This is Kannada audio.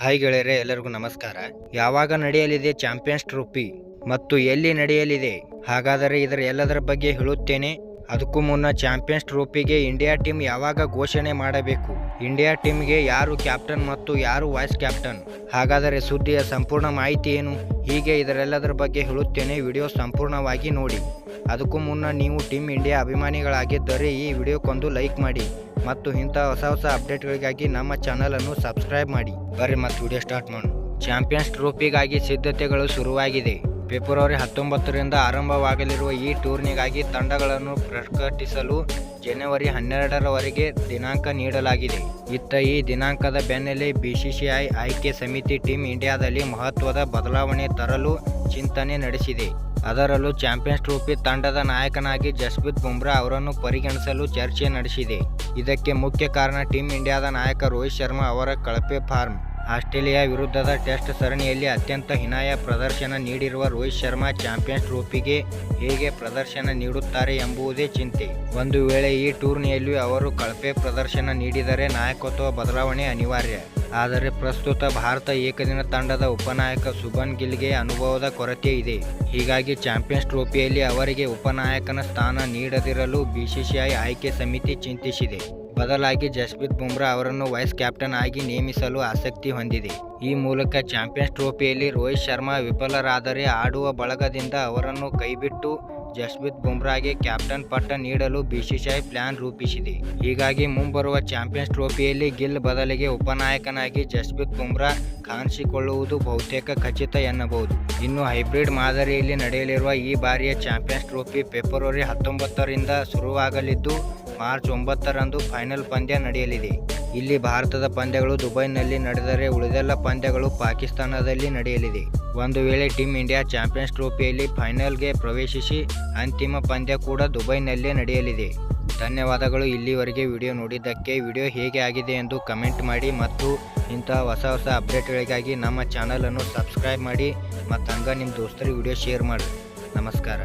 ಹಾಯ್ ಗೆಳೆಯರೆ, ಎಲ್ಲರಿಗೂ ನಮಸ್ಕಾರ. ಯಾವಾಗ ನಡೆಯಲಿದೆ ಚಾಂಪಿಯನ್ಸ್ ಟ್ರೋಫಿ ಮತ್ತು ಎಲ್ಲಿ ನಡೆಯಲಿದೆ? ಹಾಗಾದರೆ ಇದರ ಎಲ್ಲದರ ಬಗ್ಗೆ ಹೇಳುತ್ತೇನೆ. ಅದಕ್ಕೂ ಮುನ್ನ ಚಾಂಪಿಯನ್ಸ್ ಟ್ರೋಫಿಗೆ ಇಂಡಿಯಾ ಟೀಮ್ ಯಾವಾಗ ಘೋಷಣೆ ಮಾಡಬೇಕು, ಇಂಡಿಯಾ ಟೀಮ್ಗೆ ಯಾರು ಕ್ಯಾಪ್ಟನ್ ಮತ್ತು ಯಾರು ವೈಸ್ ಕ್ಯಾಪ್ಟನ್, ಹಾಗಾದರೆ ಸುದ್ದಿಯ ಸಂಪೂರ್ಣ ಮಾಹಿತಿ ಏನು, ಹೀಗೆ ಇದರೆಲ್ಲದರ ಬಗ್ಗೆ ಹೇಳುತ್ತೇನೆ. ವಿಡಿಯೋ ಸಂಪೂರ್ಣವಾಗಿ ನೋಡಿ. ಅದಕ್ಕೂ ಮುನ್ನ ನೀವು ಟೀಮ್ ಇಂಡಿಯಾ ಅಭಿಮಾನಿಗಳಾಗಿದ್ದರೆ ಈ ವಿಡಿಯೋಕ್ಕೊಂದು ಲೈಕ್ ಮಾಡಿ ಮತ್ತು ಇಂಥ ಹೊಸ ಅಪ್ಡೇಟ್ಗಳಿಗಾಗಿ ನಮ್ಮ ಚಾನಲನ್ನು ಸಬ್ಸ್ಕ್ರೈಬ್ ಮಾಡಿ. ಬರ್ರಿ ಮತ್ತು ವಿಡಿಯೋ ಸ್ಟಾರ್ಟ್ ಮಾಡೋಣ. ಚಾಂಪಿಯನ್ಸ್ ಟ್ರೋಫಿಗಾಗಿ ಸಿದ್ಧತೆಗಳು ಶುರುವಾಗಿದೆ. ಫೆಬ್ರವರಿ 19ರಿಂದ ಆರಂಭವಾಗಲಿರುವ ಈ ಟೂರ್ನಿಗಾಗಿ ತಂಡಗಳನ್ನು ಪ್ರಕಟಿಸಲು ಜನವರಿ 12ರವರೆಗೆ ದಿನಾಂಕ ನೀಡಲಾಗಿದೆ. ಈ ದಿನಾಂಕದ ಬೆನ್ನಲ್ಲೇ ಬಿಸಿಸಿಐ ಆಯ್ಕೆ ಸಮಿತಿ ಟೀಮ್ ಇಂಡಿಯಾದಲ್ಲಿ ಮಹತ್ವದ ಬದಲಾವಣೆ ತರಲು ಚಿಂತನೆ ನಡೆಸಿದೆ. ಅದರಲ್ಲೂ ಚಾಂಪಿಯನ್ಸ್ ಟ್ರೋಫಿ ತಂಡದ ನಾಯಕನಾಗಿ ಜಸ್ಪ್ರೀತ್ ಬುಮ್ರಾ ಅವರನ್ನು ಪರಿಗಣಿಸಲು ಚರ್ಚೆ ನಡೆಸಿದೆ. ಇದಕ್ಕೆ ಮುಖ್ಯ ಕಾರಣ ಟೀಮ್ ಇಂಡಿಯಾದ ನಾಯಕ ರೋಹಿತ್ ಶರ್ಮಾ ಅವರ ಕಳಪೆ ಫಾರ್ಮ್. ಆಸ್ಟ್ರೇಲಿಯಾ ವಿರುದ್ಧದ ಟೆಸ್ಟ್ ಸರಣಿಯಲ್ಲಿ ಅತ್ಯಂತ ಹೀನಾಯ ಪ್ರದರ್ಶನ ನೀಡಿರುವ ರೋಹಿತ್ ಶರ್ಮಾ ಚಾಂಪಿಯನ್ಸ್ ಟ್ರೋಫಿಗೆ ಹೇಗೆ ಪ್ರದರ್ಶನ ನೀಡುತ್ತಾರೆ ಎಂಬುದೇ ಚಿಂತೆ. ಒಂದು ವೇಳೆ ಈ ಟೂರ್ನಿಯಲ್ಲಿ ಅವರು ಕಳಪೆ ಪ್ರದರ್ಶನ ನೀಡಿದರೆ ನಾಯಕತ್ವ ಬದಲಾವಣೆ ಅನಿವಾರ್ಯ. ಆದರೆ ಪ್ರಸ್ತುತ ಭಾರತ ಏಕದಿನ ತಂಡದ ಉಪನಾಯಕ ಶುಭ್ಮನ್ ಗಿಲ್ಗೆ ಅನುಭವದ ಕೊರತೆ ಇದೆ. ಹೀಗಾಗಿ ಚಾಂಪಿಯನ್ಸ್ ಟ್ರೋಫಿಯಲ್ಲಿ ಅವರಿಗೆ ಉಪನಾಯಕನ ಸ್ಥಾನ ನೀಡದಿರಲು ಬಿಸಿಸಿಐ ಆಯ್ಕೆ ಸಮಿತಿ ಚಿಂತಿಸಿದೆ. ಬದಲಾಗಿ ಜಸ್ಪ್ರೀತ್ ಬುಮ್ರಾ ಅವರನ್ನು ವೈಸ್ ಕ್ಯಾಪ್ಟನ್ ಆಗಿ ನೇಮಿಸಲು ಆಸಕ್ತಿ ಹೊಂದಿದೆ. ಈ ಮೂಲಕ ಚಾಂಪಿಯನ್ಸ್ ಟ್ರೋಫಿಯಲ್ಲಿ ರೋಹಿತ್ ಶರ್ಮಾ ವಿಫಲರಾದರೆ ಆಡುವ ಬಳಗದಿಂದ ಅವರನ್ನು ಕೈಬಿಟ್ಟು ಜಸ್ಪ್ರೀತ್ ಬುಮ್ರಾಗೆ ಕ್ಯಾಪ್ಟನ್ ಪಟ್ಟ ನೀಡಲು ಬಿಸಿಸಿಐ ಪ್ಲಾನ್ ರೂಪಿಸಿದೆ. ಹೀಗಾಗಿ ಮುಂಬರುವ ಚಾಂಪಿಯನ್ಸ್ ಟ್ರೋಫಿಯಲ್ಲಿ ಗಿಲ್ ಬದಲಿಗೆ ಉಪನಾಯಕನಾಗಿ ಜಸ್ಪ್ರೀತ್ ಬುಮ್ರಾ ಕಾಣಿಸಿಕೊಳ್ಳುವುದು ಬಹುತೇಕ ಖಚಿತ ಎನ್ನಬಹುದು. ಇನ್ನು ಹೈಬ್ರಿಡ್ ಮಾದರಿಯಲ್ಲಿ ನಡೆಯಲಿರುವ ಈ ಬಾರಿಯ ಚಾಂಪಿಯನ್ಸ್ ಟ್ರೋಫಿ ಫೆಬ್ರವರಿ 19ರಿಂದ ಶುರುವಾಗಲಿದ್ದು ಮಾರ್ಚ್ 9ರಂದು ಫೈನಲ್ ಪಂದ್ಯ ನಡೆಯಲಿದೆ. ಇಲ್ಲಿ ಭಾರತದ ಪಂದ್ಯಗಳು ದುಬೈನಲ್ಲಿ ನಡೆದರೆ ಉಳಿದೆಲ್ಲ ಪಂದ್ಯಗಳು ಪಾಕಿಸ್ತಾನದಲ್ಲಿ ನಡೆಯಲಿದೆ. ಒಂದು ವೇಳೆ ಟೀಮ್ ಇಂಡಿಯಾ ಚಾಂಪಿಯನ್ಸ್ ಟ್ರೋಫಿಯಲ್ಲಿ ಫೈನಲ್ಗೆ ಪ್ರವೇಶಿಸಿ ಅಂತಿಮ ಪಂದ್ಯ ಕೂಡ ದುಬೈನಲ್ಲೇ ನಡೆಯಲಿದೆ. ಧನ್ಯವಾದಗಳು ಇಲ್ಲಿವರೆಗೆ ವಿಡಿಯೋ ನೋಡಿದ್ದಕ್ಕೆ. ವಿಡಿಯೋ ಹೇಗೆ ಆಗಿದೆ ಎಂದು ಕಮೆಂಟ್ ಮಾಡಿ ಮತ್ತು ಇಂತಹ ಹೊಸ ಅಪ್ಡೇಟ್ಗಳಿಗಾಗಿ ನಮ್ಮ ಚಾನಲನ್ನು ಸಬ್ಸ್ಕ್ರೈಬ್ ಮಾಡಿ ಮತ್ತು ಹಂಗೆ ನಿಮ್ಮ ದೋಸ್ತರಿಗೆ ವಿಡಿಯೋ ಶೇರ್ ಮಾಡಿ. ನಮಸ್ಕಾರ.